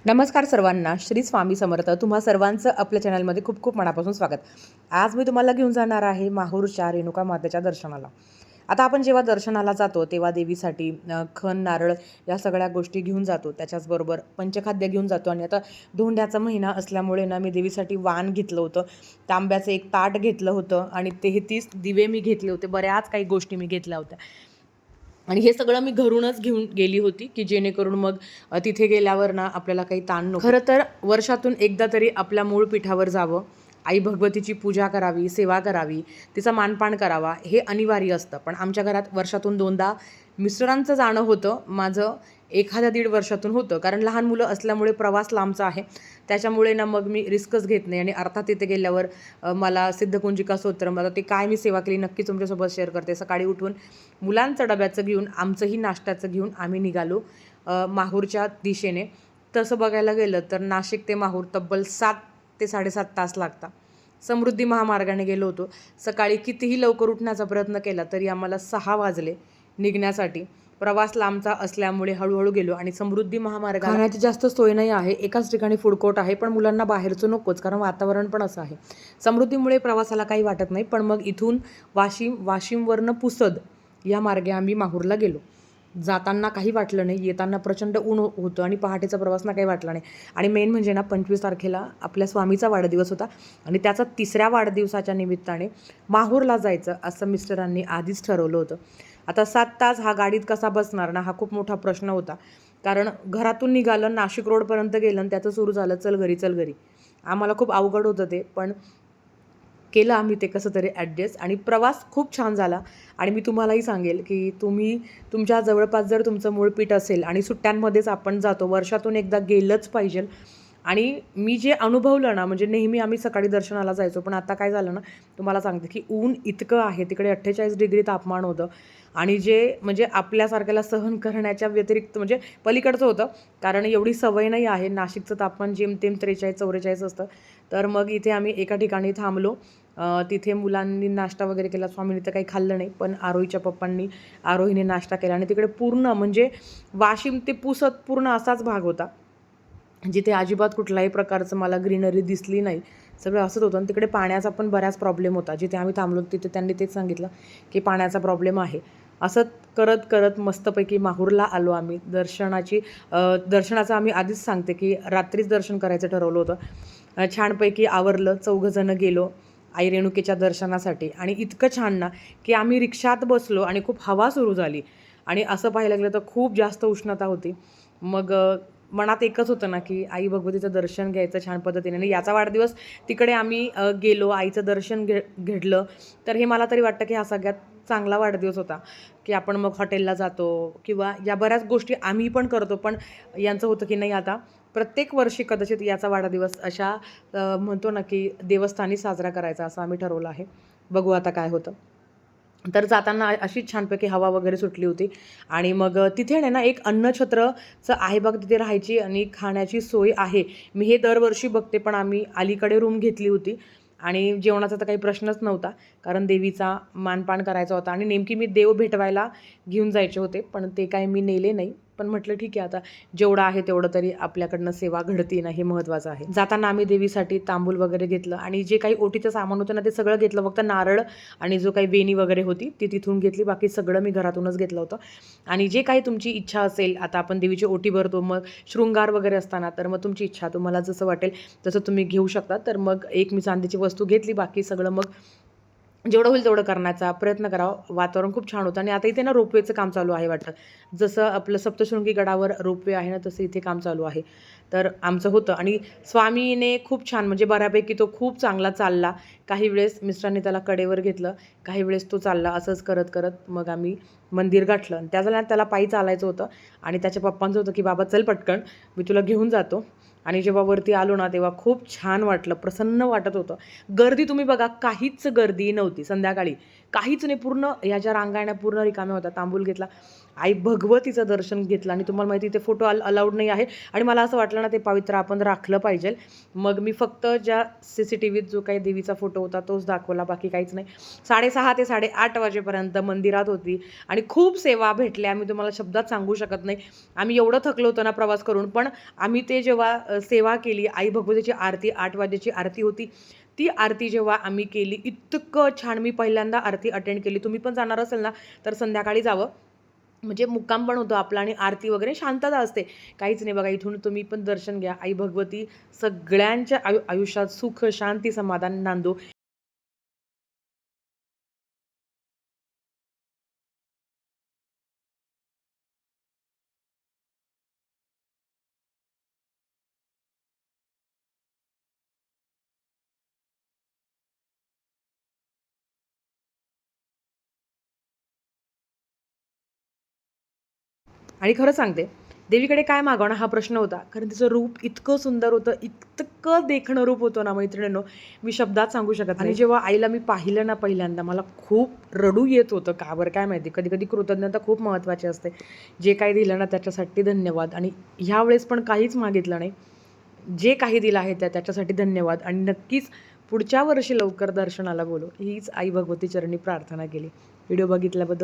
नमस्कार सर्वांना. श्री स्वामी समर्थ. तुम्हा सर्वांचं आपल्या चॅनलमध्ये खूप खूप मनापासून स्वागत. आज मी तुम्हाला घेऊन जाणार आहे माहूरच्या रेणुका मातेच्या दर्शनाला. आता आपण जेव्हा दर्शनाला जातो तेव्हा देवीसाठी खण, नारळ या सगळ्या गोष्टी घेऊन जातो. त्याच्याचबरोबर पंचखाद्य घेऊन जातो. आणि आता धोंड्याचा महिना असल्यामुळे ना मी देवीसाठी वाण घेतलं होतं, तांब्याचं एक ताट घेतलं होतं आणि 33 दिवे मी घेतले होते. बऱ्याच काही गोष्टी मी घेतल्या होत्या आणि हे सगळं मी घरूनच घेऊन गेली होती की जेणेकरून मग तिथे गेल्यावर ना आपल्याला काही ताण नको. खरं तर वर्षातून एकदा तरी आपल्या मूळ पीठावर जावं, आई भगवतीची पूजा करावी, सेवा करावी, तिचा मानपान करावा, हे अनिवार्य असतं. पण आमच्या घरात वर्षातून 2दा मिस्टरांचं जाणं होतं, माझं एखाद्या 1.5 वर्षातून होतं. कारण लहान मुलं असल्यामुळे प्रवास लांबचा आहे, त्याच्यामुळे ना मग मी रिस्कच घेत नाही. आणि अर्थात तिथे गेल्यावर मला सिद्धकुंजिका स्तोत्रम, आता ते काय मी सेवा केली नक्की तुमच्यासोबत शेअर करते. सकाळी उठून मुलांचं डब्याचं घेऊन, आमचंही नाश्त्याचं घेऊन आम्ही निघालो माहूरच्या दिशेने. तसं बघायला गेलं तर नाशिक ते माहूर तब्बल 7 ते 7.5 तास लागतात. समृद्धी महामार्गाने गेलो होतो. सकाळी कितीही लवकर उठण्याचा प्रयत्न केला तरी आम्हाला 6 वाजले निघण्यासाठी. प्रवास लांबचा असल्यामुळे हळूहळू गेलो. आणि समृद्धी महामार्ग खाण्याची जास्त सोय नाही आहे, एकाच ठिकाणी फूड कोर्ट आहे, पण मुलांना बाहेरचं नकोच कारण वातावरण पण असं आहे. समृद्धीमुळे प्रवासाला काही वाटत नाही. पण मग इथून वाशिमवरनं पुसद या मार्गे आम्ही माहूरला गेलो. जाताना काही वाटलं नाही, येताना प्रचंड ऊन होतं आणि पहाटेचा प्रवासना काही वाटला नाही. आणि मेन म्हणजे ना 25 तारखेला आपल्या स्वामीचा वाढदिवस होता आणि त्याचा 3ऱ्या वाढदिवसाच्या निमित्ताने माहूरला जायचं असं मिस्टरांनी आधीच ठरवलं होतं. आता 7 तास हा गाडीत कसा बसणार ना, हा खूप मोठा प्रश्न होता. कारण घरातून निघालं, नाशिक रोडपर्यंत गेलं आणि त्याचं सुरू झालं चल घरी चल घरी. आम्हाला खूप अवघड होतं ते, पण केलं आम्ही ते कसं तरी ॲडजस्ट. आणि प्रवास खूप छान झाला. आणि मी तुम्हालाही सांगेल की तुम्ही तुमच्या जवळपास जर तुमचं मूळ पीठ असेल आणि सुट्ट्यांमध्येच आपण जातो, वर्षातून एकदा गेलंच पाहिजे. आणि मी जे अनुभवलं ना, म्हणजे नेहमी आम्ही सकाळी दर्शनाला जायचो, पण आता काय झालं ना तुम्हाला सांगते की ऊन इतकं आहे तिकडे, 48 डिग्री तापमान होतं. आणि जे म्हणजे आपल्यासारख्याला सहन करण्याच्या व्यतिरिक्त म्हणजे पलीकडचं होतं. कारण एवढी सवय नाही आहे. नाशिकचं तापमान जेमतेम 43-44 असतं. तर मग इथे आम्ही एका ठिकाणी थांबलो. तिथे मुलांनी नाश्ता वगैरे केला. स्वामींनी तर काही खाल्लं नाही, पण आरोहीच्या पप्पांनी, आरोहीने नाश्ता केला. आणि तिकडे पूर्ण म्हणजे वाशिम ते पुसद पूर्ण असाच भाग होता जिथे अजिबात कुठल्याही प्रकारचं मला ग्रीनरी दिसली नाही. सगळं असंच होतं. आणि तिकडे पाण्याचा पण बऱ्याच प्रॉब्लेम होता. जिथे आम्ही थांबलो तिथे त्यांनी तेच सांगितलं की पाण्याचा प्रॉब्लेम आहे. असं करत करत मस्तपैकी माहूरला आलो आम्ही. दर्शनाचं आम्ही आधीच सांगते की रात्रीच दर्शन करायचं ठरवलं होतं. छानपैकी आवरलं, 4 गेलो आई रेणुकेच्या दर्शनासाठी. आणि इतकं छान ना की आम्ही रिक्षात बसलो आणि खूप हवा सुरू झाली. आणि असं पाहायला गेलं तर खूप जास्त उष्णता होती. मग मनात एकच होतं ना की आई भगवतीचं दर्शन घ्यायचं छान पद्धतीने. आणि याचा वाढदिवस तिकडे आम्ही गेलो, आईचं दर्शन घडलं. तर हे मला तरी वाटतं की हा सगळ्यात चांगला वाढदिवस होता की आपण मग हॉटेलला जातो किंवा या बऱ्याच गोष्टी आम्ही पण करतो. पण यांचं होतं की नाही, आता प्रत्येक वर्षी कदाचित याचा वाढदिवस अशा म्हणतो ना की देवस्थानी साजरा करायचा असं आम्ही ठरवलं आहे. बघू आता काय होतं. तर जाताना अशीच छानपैकी हवा वगैरे सुटली होती. आणि मग तिथे ना एक अन्नछत्रचं आहे बघ, तिथे राहायची आणि खाण्याची सोय आहे. मी हे दरवर्षी बघते, पण आम्ही अलीकडे रूम घेतली होती आणि जेवणाचा तर काही प्रश्नच नव्हता. कारण देवीचा मानपान करायचा होता आणि नेमकी मी देव भेटवायला घेऊन जायचे होते, पण ते काय मी नेले नाही. पण म्हटलं ठीक आहे, आता जेवढं आहे तेवढं तरी आपल्याकडनं सेवा घडते ना, हे महत्त्वाचं आहे. जाताना आम्ही देवीसाठी तांबूल वगैरे घेतलं आणि जे काही ओटीचं सामान होतं ना ते सगळं घेतलं. फक्त नारळ आणि जो काही वेणी वगैरे होती ती तिथून घेतली, बाकी सगळं मी घरातूनच घेतलं होतं. आणि जे काही तुमची इच्छा असेल, आता आपण देवीची ओटी भरतो, मग शृंगार वगैरे असताना, तर मग तुमची इच्छा, तुम्हाला जसं वाटेल तसं तुम्ही घेऊ शकता. तर मग एक मी चांदीची वस्तू घेतली, बाकी सगळं मग जेवढं होईल तेवढं करण्याचा प्रयत्न करावा. वातावरण खूप छान होतं. आणि आता इथे ना रोपवेचं काम चालू आहे वाटतं. जसं आपलं सप्तशृंगी गडावर रोपवे आहे ना, तसं इथे काम चालू आहे. तर आमचं होतं. आणि स्वामीने खूप छान म्हणजे बऱ्यापैकी तो खूप चांगला चालला. काही वेळेस मिस्टरांनी त्याला कडेवर घेतलं, काही वेळेस तो चालला. असंच करत करत मग आम्ही मंदिर गाठलं. आणि त्याला पायी चालायचं होतं आणि त्याच्या पप्पांचं होतं की बाबा चल पटकन, मी तुला घेऊन जातो. आणि जेव्हा वरती आलो ना तेव्हा खूप छान वाटलं, प्रसन्न वाटत होतं. गर्दी तुम्ही बघा, काहीच गर्दी नव्हती संध्याकाळी, काहीच नाही. पूर्ण ह्या ज्या रांगा पूर्ण रिकाम्या होत्या. तांबूल घेतला आई भगवतीचं दर्शन घेतलं आणि तुम्हाला माहिती ते फोटो अलाउड नाही आहे आणि मला असं वाटलं ना ते पवित्र आपण राखलं पाहिजे. मग मी फक्त ज्या CCTVत जो काही देवीचा फोटो होता तोच दाखवला, बाकी काहीच नाही. 6:30 ते 8:30 वाजेपर्यंत मंदिरात होती आणि खूप सेवा भेटल्या. मी तुम्हाला शब्दात सांगू शकत नाही. आम्ही एवढं थकलो होतो ना प्रवास करून, पण आम्ही ते जेव्हा सेवा केली, आई भगवतीची आरती 8 वाजेची आरती होती. ती आरती जेव्हा आम्ही केली, इतकं छान. मी पहिल्यांदा आरती अटेंड केली. तुम्ही पण जाणार असेल ना, तर संध्याकाळी जावं. म्हणजे मुक्काम पण होतो आपला आणि आरती वगैरे शांतता असते. काहीच नाही बघा, इथून तुम्ही पण दर्शन घ्या. आई भगवती सगळ्यांच्या आयुष्यात सुख, शांती, समाधान नांदो. आणि खरं सांगते, देवीकडे काय मागावं हा प्रश्न होता. कारण तिचं रूप इतकं सुंदर होतं, इतकं देखणं रूप होतं ना मैत्रिणींनो, मी शब्दात सांगू शकत नाही. आणि जेव्हा आईला मी पाहिलं ना पहिल्यांदा, मला खूप रडू येत होतं. का बरं काय माहिती. कधी-कधी कृतज्ञता खूप महत्त्वाची असते. जे काही दिलं ना त्याच्यासाठी धन्यवाद. आणि ह्यावेळेस पण काहीच मागितलं नाही. जे काही दिलं आहे त्याच्यासाठी धन्यवाद आणि नक्कीच पुढच्या वर्षी लवकर दर्शनाला बोलव, हीच आई भगवती चरणी प्रार्थना केली. व्हिडिओ बघितल्याबद्दल